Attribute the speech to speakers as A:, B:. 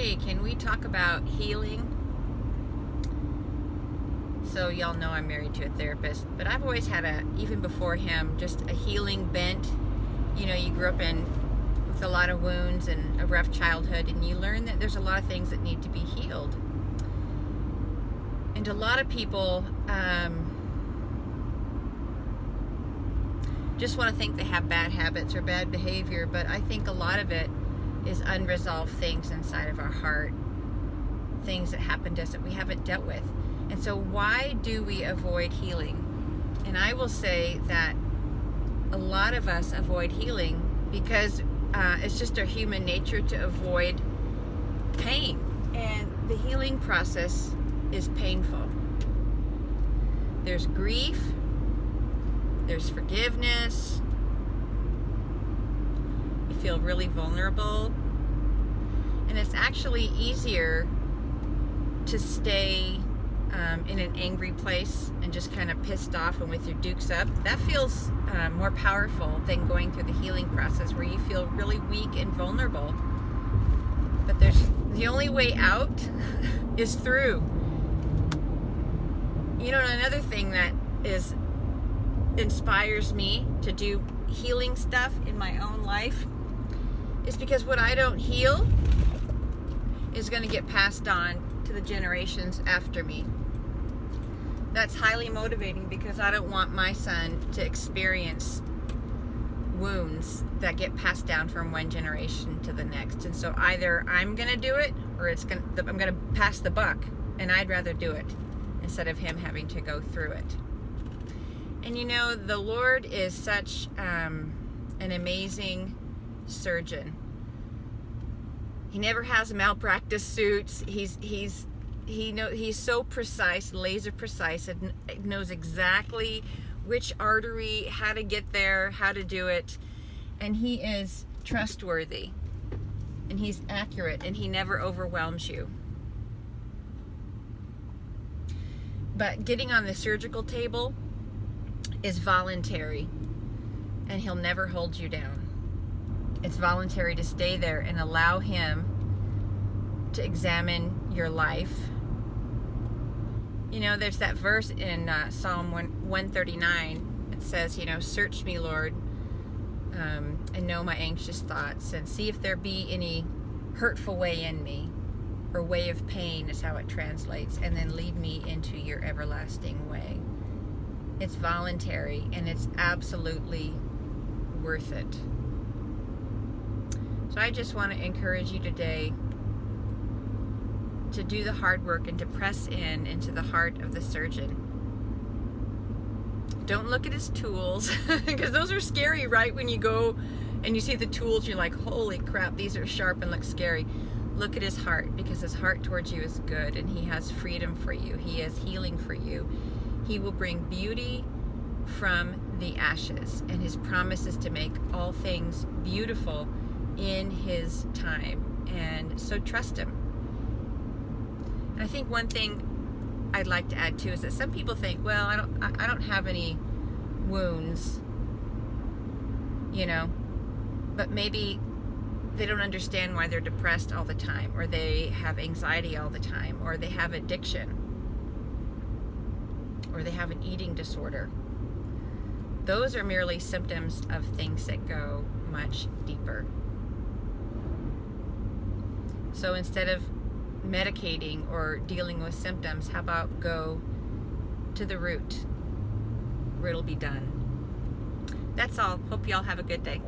A: Today, can we talk about healing? So y'all know I'm married to a therapist, but I've always had even before him, just a healing bent. You know, you grew up with a lot of wounds and a rough childhood, and you learn that there's a lot of things that need to be healed. And a lot of people just want to think they have bad habits or bad behavior, but I think a lot of it is unresolved things inside of our heart, things that happened to us that we haven't dealt with. And so why do we avoid healing? And I will say that a lot of us avoid healing because it's just our human nature to avoid pain. And the healing process is painful. There's grief, there's forgiveness, you feel really vulnerable, and it's actually easier to stay in an angry place and just kind of pissed off and with your dukes up. That feels more powerful than going through the healing process where you feel really weak and vulnerable. But the only way out is through. You know, another thing that inspires me to do healing stuff in my own life is because what I don't heal is going to get passed on to the generations after me. That's highly motivating because I don't want my son to experience wounds that get passed down from one generation to the next. And so either I'm going to do it or I'm going to pass the buck, and I'd rather do it instead of him having to go through it. And you know, the Lord is such an amazing surgeon. He never has malpractice suits. He's so precise, laser precise, and knows exactly which artery, how to get there, how to do it. And he is trustworthy, and he's accurate, and he never overwhelms you. But getting on the surgical table is voluntary, and he'll never hold you down. It's voluntary to stay there and allow him to examine your life. You know, there's that verse in Psalm 139. It says, you know, search me, Lord, and know my anxious thoughts, and see if there be any hurtful way in me, or way of pain is how it translates, and then lead me into your everlasting way. It's voluntary, and it's absolutely worth it. So I just want to encourage you today to do the hard work and to press into the heart of the surgeon. Don't look at his tools, because those are scary, right? When you go and you see the tools, you're like, holy crap, these are sharp and look scary. Look at his heart, because his heart towards you is good, and he has freedom for you. He has healing for you. He will bring beauty from the ashes, and his promise is to make all things beautiful in his time. And so trust him. And I think one thing I'd like to add too is that some people think, well, I don't have any wounds, you know, but maybe they don't understand why they're depressed all the time, or they have anxiety all the time, or they have addiction, or they have an eating disorder. Those are merely symptoms of things that go much deeper. So instead of medicating or dealing with symptoms, how about go to the root where it'll be done? That's all. Hope y'all have a good day.